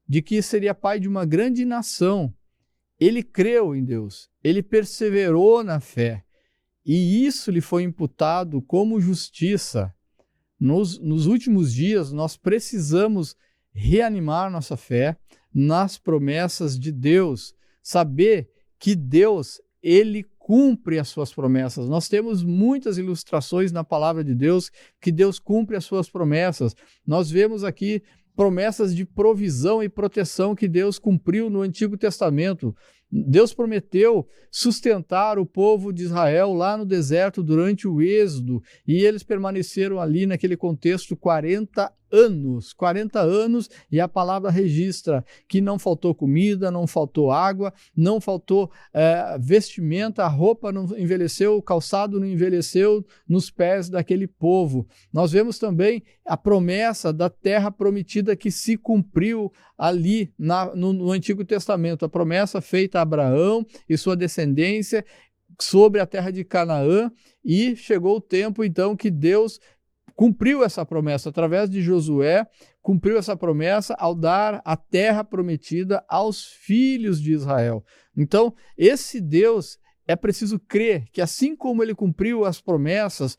de que seria pai de uma grande nação. Ele creu em Deus, ele perseverou na fé, e isso lhe foi imputado como justiça. Nos últimos dias, nós precisamos reanimar nossa fé nas promessas de Deus, saber que Deus, ele cumpre as suas promessas. Nós temos muitas ilustrações na palavra de Deus que Deus cumpre as suas promessas. Nós vemos aqui promessas de provisão e proteção que Deus cumpriu no Antigo Testamento. Deus prometeu sustentar o povo de Israel lá no deserto durante o Êxodo, e eles permaneceram ali naquele contexto 40 anos, e a palavra registra que não faltou comida, não faltou água, não faltou vestimenta, a roupa não envelheceu, o calçado não envelheceu nos pés daquele povo. Nós vemos também a promessa da terra prometida que se cumpriu ali no Antigo Testamento, a promessa feita a Abraão e sua descendência sobre a terra de Canaã, e chegou o tempo então que Deus cumpriu essa promessa através de Josué, cumpriu essa promessa ao dar a terra prometida aos filhos de Israel. Então, esse Deus, é preciso crer que assim como ele cumpriu as promessas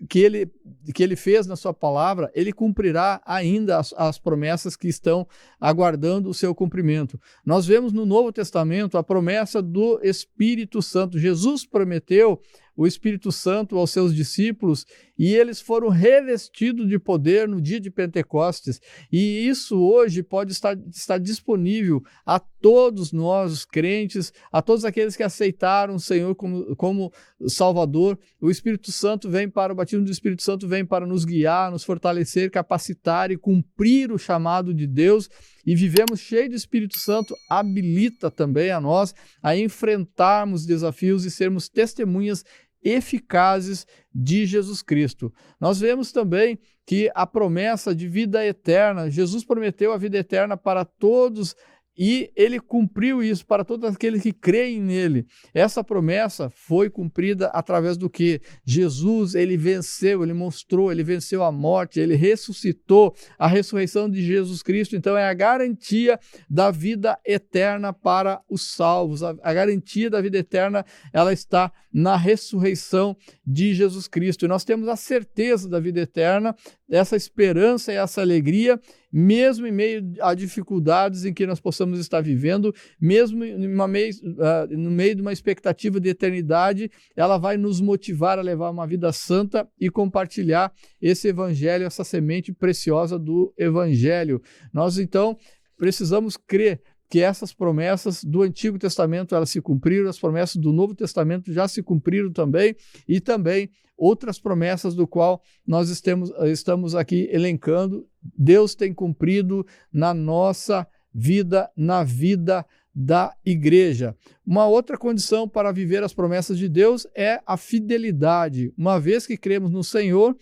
que ele fez na sua palavra, ele cumprirá ainda as promessas que estão aguardando o seu cumprimento. Nós vemos no Novo Testamento a promessa do Espírito Santo. Jesus prometeu o Espírito Santo aos seus discípulos e eles foram revestidos de poder no dia de Pentecostes. E isso hoje pode estar disponível a todos nós, os crentes, a todos aqueles que aceitaram o Senhor como Salvador. O Espírito Santo o batismo do Espírito Santo vem para nos guiar, nos fortalecer, capacitar e cumprir o chamado de Deus. E vivemos cheio do Espírito Santo, habilita também a nós a enfrentarmos desafios e sermos testemunhas eficazes de Jesus Cristo. Nós vemos também que a promessa de vida eterna, Jesus prometeu a vida eterna para todos e ele cumpriu isso para todos aqueles que creem nele. Essa promessa foi cumprida através do que? Jesus, ele venceu, ele mostrou, ele venceu a morte, ele ressuscitou. A ressurreição de Jesus Cristo, então, é a garantia da vida eterna para os salvos. A garantia da vida eterna, ela está na ressurreição de Jesus Cristo. E nós temos a certeza da vida eterna, essa esperança e essa alegria, mesmo em meio a dificuldades em que nós possamos estar vivendo, mesmo no meio de uma expectativa de eternidade, ela vai nos motivar a levar uma vida santa e compartilhar esse evangelho, essa semente preciosa do evangelho. Nós, então, precisamos crer que essas promessas do Antigo Testamento elas se cumpriram, as promessas do Novo Testamento já se cumpriram também, e também outras promessas do qual nós estamos aqui elencando, Deus tem cumprido na nossa vida, na vida da igreja. Uma outra condição para viver as promessas de Deus é a fidelidade. Uma vez que cremos no Senhor,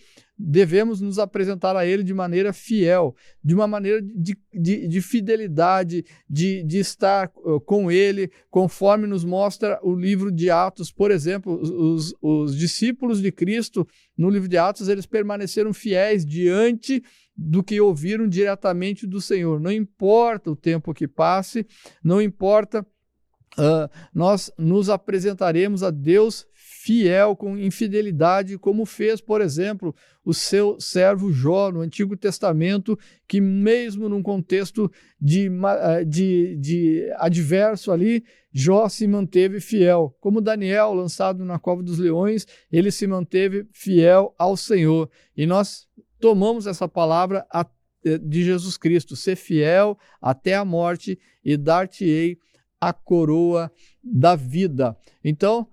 devemos nos apresentar a Ele de maneira fiel, de uma maneira de fidelidade, de estar com Ele, conforme nos mostra o livro de Atos. Por exemplo, os discípulos de Cristo, no livro de Atos, eles permaneceram fiéis diante do que ouviram diretamente do Senhor. Não importa o tempo que passe, não importa, nós nos apresentaremos a Deus fiel, em fidelidade, como fez, por exemplo, o seu servo Jó no Antigo Testamento, que mesmo num contexto de adverso ali, Jó se manteve fiel. Como Daniel, lançado na cova dos leões, ele se manteve fiel ao Senhor. E nós tomamos essa palavra de Jesus Cristo: ser fiel até a morte e dar-te-ei a coroa da vida. Então,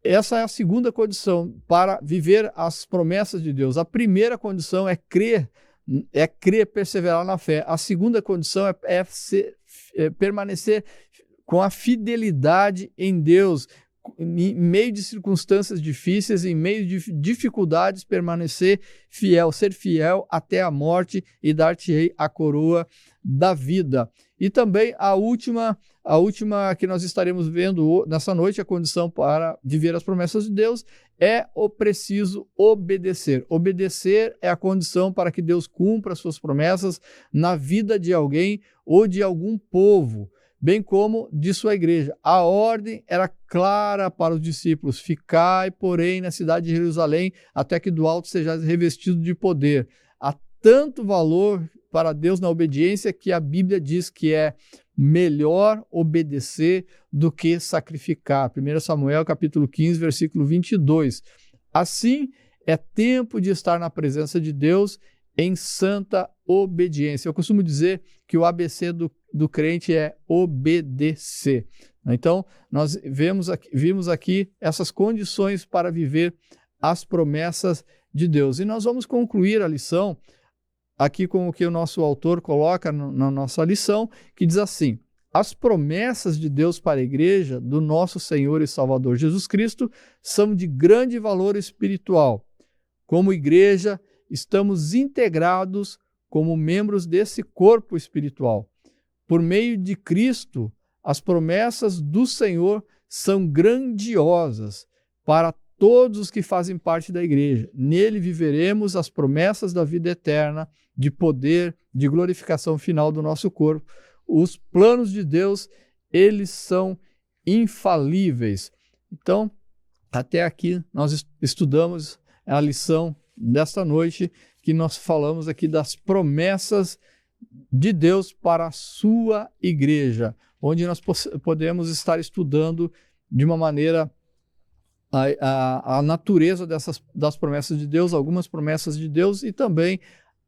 essa é a segunda condição para viver as promessas de Deus. A primeira condição é crer, perseverar na fé. A segunda condição é permanecer com a fidelidade em Deus, em meio de circunstâncias difíceis, em meio de dificuldades, permanecer fiel, ser fiel até a morte e dar-te-ei a coroa da vida. E também a última que nós estaremos vendo nessa noite, a condição para viver as promessas de Deus, é o preciso obedecer. Obedecer é a condição para que Deus cumpra as suas promessas na vida de alguém ou de algum povo, bem como de sua igreja. A ordem era clara para os discípulos: ficai, porém, na cidade de Jerusalém, até que do alto sejais revestido de poder. Há tanto valor para Deus na obediência que a Bíblia diz que é melhor obedecer do que sacrificar. 1 Samuel capítulo 15, versículo 22. Assim, é tempo de estar na presença de Deus em santa obediência. Eu costumo dizer que o ABC do crente é obedecer. Então, nós vimos aqui essas condições para viver as promessas de Deus. E nós vamos concluir a lição aqui com o que o nosso autor coloca na nossa lição, que diz assim: as promessas de Deus para a igreja do nosso Senhor e Salvador Jesus Cristo são de grande valor espiritual. Como igreja, estamos integrados como membros desse corpo espiritual. Por meio de Cristo, as promessas do Senhor são grandiosas para todos os que fazem parte da igreja. Nele viveremos as promessas da vida eterna, de poder, de glorificação final do nosso corpo. Os planos de Deus, eles são infalíveis. Então, até aqui nós estudamos a lição desta noite, que nós falamos aqui das promessas de Deus para a sua igreja, onde nós podemos estar estudando de uma maneira a natureza das promessas de Deus, algumas promessas de Deus, e também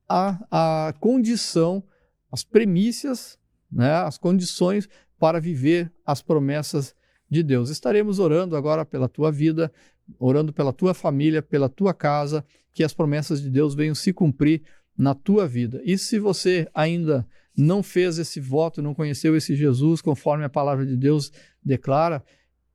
a condição, as premissas, né, as condições para viver as promessas de Deus. Estaremos orando agora pela tua vida, orando pela tua família, pela tua casa, que as promessas de Deus venham se cumprir na tua vida. E se você ainda não fez esse voto, não conheceu esse Jesus, conforme a palavra de Deus declara,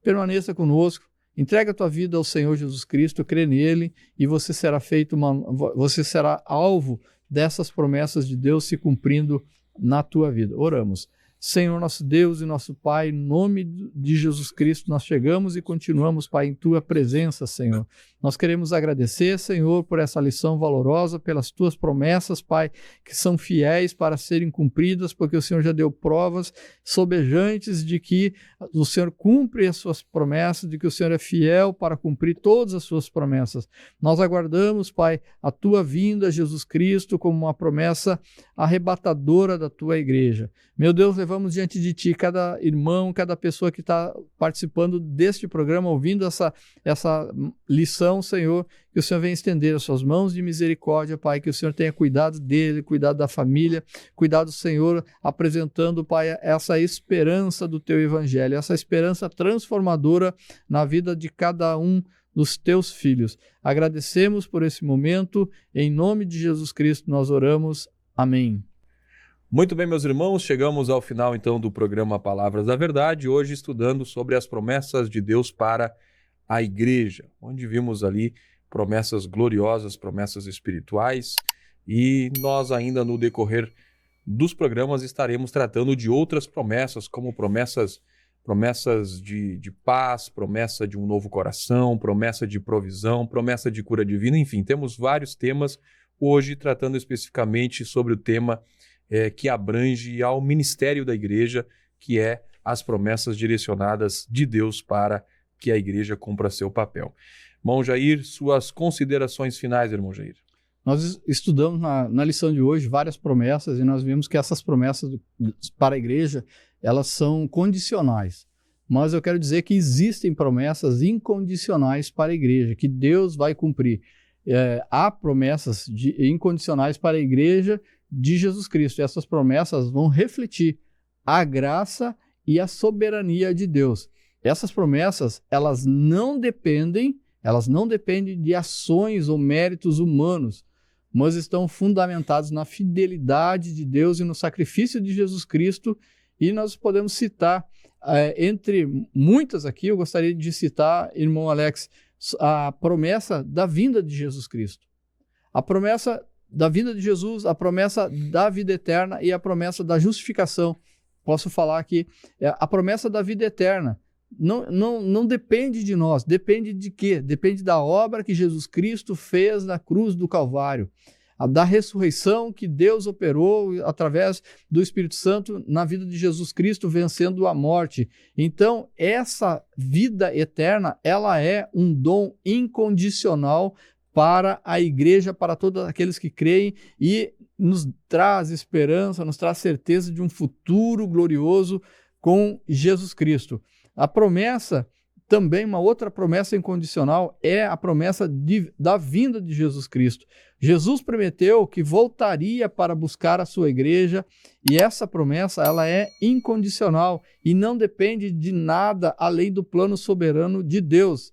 permaneça conosco. Entrega a tua vida ao Senhor Jesus Cristo, crê nele e você será alvo dessas promessas de Deus se cumprindo na tua vida. Oramos. Senhor, nosso Deus e nosso Pai, em nome de Jesus Cristo, nós chegamos e continuamos, Pai, em Tua presença, Senhor. Nós queremos agradecer, Senhor, por essa lição valorosa, pelas Tuas promessas, Pai, que são fiéis para serem cumpridas, porque o Senhor já deu provas sobejantes de que o Senhor cumpre as Suas promessas, de que o Senhor é fiel para cumprir todas as Suas promessas. Nós aguardamos, Pai, a Tua vinda, Jesus Cristo, como uma promessa arrebatadora da Tua igreja. Meu Deus, levamos diante de Ti cada irmão, cada pessoa que está participando deste programa, ouvindo essa lição, Senhor, que o Senhor venha estender as Suas mãos de misericórdia, Pai, que o Senhor tenha cuidado dele, cuidado da família, cuidado, Senhor, apresentando, Pai, essa esperança do Teu Evangelho, essa esperança transformadora na vida de cada um dos Teus filhos. Agradecemos por esse momento, em nome de Jesus Cristo nós oramos. Amém. Muito bem, meus irmãos, chegamos ao final então do programa Palavras da Verdade, hoje estudando sobre as promessas de Deus para a igreja, onde vimos ali promessas gloriosas, promessas espirituais, e nós ainda no decorrer dos programas estaremos tratando de outras promessas, como promessas de paz, promessa de um novo coração, promessa de provisão, promessa de cura divina, enfim, temos vários temas hoje tratando especificamente sobre o tema que abrange ao ministério da igreja, que é as promessas direcionadas de Deus para que a igreja cumpra seu papel. Irmão Jair, suas considerações finais, irmão Jair. Nós estudamos na lição de hoje várias promessas e nós vimos que essas promessas para a igreja, elas são condicionais. Mas eu quero dizer que existem promessas incondicionais para a igreja, que Deus vai cumprir. Há promessas incondicionais para a igreja de Jesus Cristo. E essas promessas vão refletir a graça e a soberania de Deus. Essas promessas, elas não dependem de ações ou méritos humanos, mas estão fundamentados na fidelidade de Deus e no sacrifício de Jesus Cristo. E nós podemos citar, entre muitas aqui, eu gostaria de citar, irmão Alex, a promessa da vinda de Jesus Cristo. A promessa da vinda de Jesus, a promessa da vida eterna e a promessa da justificação. Posso falar aqui, a promessa da vida eterna não depende de nós, depende de quê? Depende da obra que Jesus Cristo fez na cruz do Calvário, da ressurreição que Deus operou através do Espírito Santo na vida de Jesus Cristo, vencendo a morte. Então, essa vida eterna, ela é um dom incondicional para a igreja, para todos aqueles que creem, e nos traz esperança, nos traz certeza de um futuro glorioso com Jesus Cristo. A promessa, também uma outra promessa incondicional, é a promessa da vinda de Jesus Cristo. Jesus prometeu que voltaria para buscar a sua igreja, e essa promessa, ela é incondicional e não depende de nada além do plano soberano de Deus.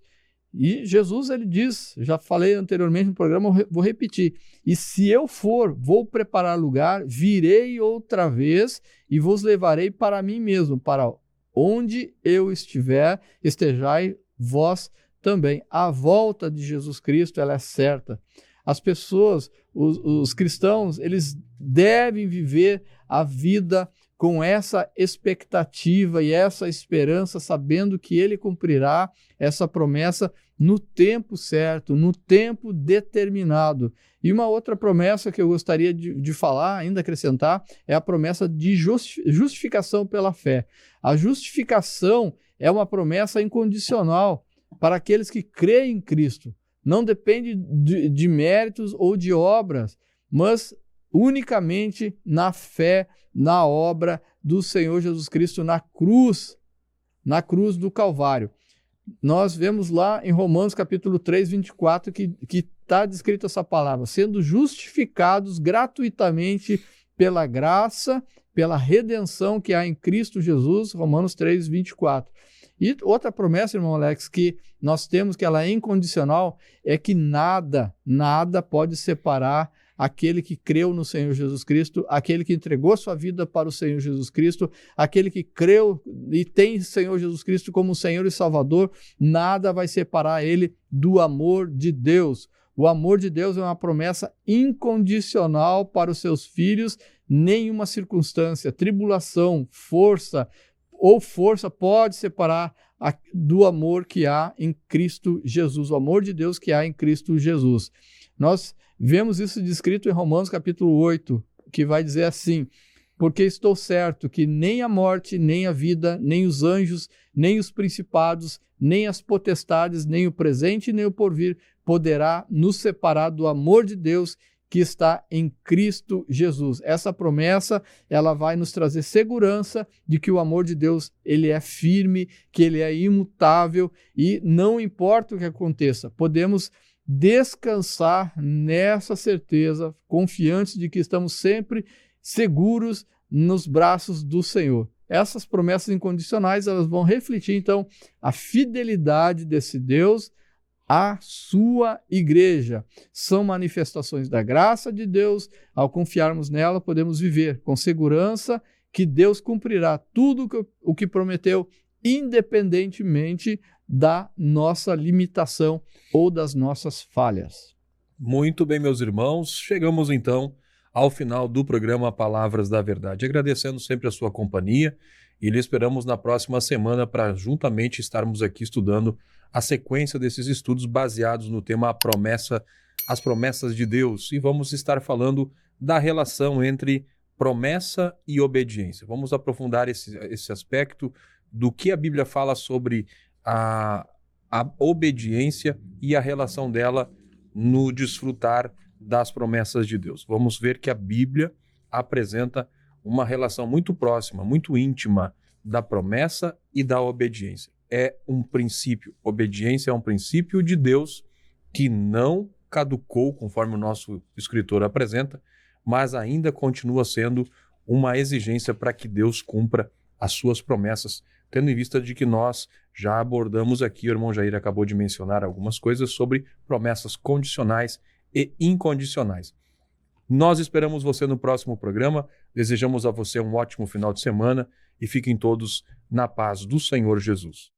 E Jesus, ele diz, já falei anteriormente no programa, vou repetir: e se eu for, vou preparar lugar, virei outra vez e vos levarei para mim mesmo, para onde eu estiver, estejai vós também. A volta de Jesus Cristo, ela é certa. As pessoas, os cristãos, eles devem viver a vida com essa expectativa e essa esperança, sabendo que Ele cumprirá essa promessa no tempo certo, no tempo determinado. E uma outra promessa que eu gostaria de falar, ainda acrescentar, é a promessa de justificação pela fé. A justificação é uma promessa incondicional para aqueles que creem em Cristo. Não depende de méritos ou de obras, mas unicamente na fé, na obra do Senhor Jesus Cristo na cruz do Calvário. Nós vemos lá em Romanos capítulo 3, 24, que está descrito essa palavra: sendo justificados gratuitamente pela graça, pela redenção que há em Cristo Jesus, Romanos 3, 24. E outra promessa, irmão Alex, que nós temos, que ela é incondicional, é que nada pode separar aquele que creu no Senhor Jesus Cristo, aquele que entregou sua vida para o Senhor Jesus Cristo, aquele que creu e tem o Senhor Jesus Cristo como Senhor e Salvador. Nada vai separar ele do amor de Deus. O amor de Deus é uma promessa incondicional para os seus filhos. Nenhuma circunstância, tribulação, força pode separar do amor que há em Cristo Jesus, o amor de Deus que há em Cristo Jesus. Nós vemos isso descrito em Romanos capítulo 8, que vai dizer assim: porque estou certo que nem a morte, nem a vida, nem os anjos, nem os principados, nem as potestades, nem o presente, nem o porvir poderá nos separar do amor de Deus que está em Cristo Jesus. Essa promessa, ela vai nos trazer segurança de que o amor de Deus, ele é firme, que ele é imutável, e não importa o que aconteça, podemos descansar nessa certeza, confiantes de que estamos sempre seguros nos braços do Senhor. Essas promessas incondicionais, elas vão refletir, então, a fidelidade desse Deus à sua igreja. São manifestações da graça de Deus. Ao confiarmos nela, podemos viver com segurança que Deus cumprirá tudo o que prometeu, independentemente da nossa limitação ou das nossas falhas. Muito bem, meus irmãos, chegamos então ao final do programa Palavras da Verdade, agradecendo sempre a sua companhia e lhe esperamos na próxima semana para juntamente estarmos aqui estudando a sequência desses estudos baseados no tema as promessas de Deus, e vamos estar falando da relação entre promessa e obediência. Vamos aprofundar esse aspecto do que a Bíblia fala sobre a obediência e a relação dela no desfrutar das promessas de Deus. Vamos ver que a Bíblia apresenta uma relação muito próxima, muito íntima da promessa e da obediência. É um princípio. Obediência é um princípio de Deus que não caducou, conforme o nosso escritor apresenta, mas ainda continua sendo uma exigência para que Deus cumpra as suas promessas, tendo em vista de que nós já abordamos aqui, o irmão Jair acabou de mencionar algumas coisas sobre promessas condicionais e incondicionais. Nós esperamos você no próximo programa, desejamos a você um ótimo final de semana e fiquem todos na paz do Senhor Jesus.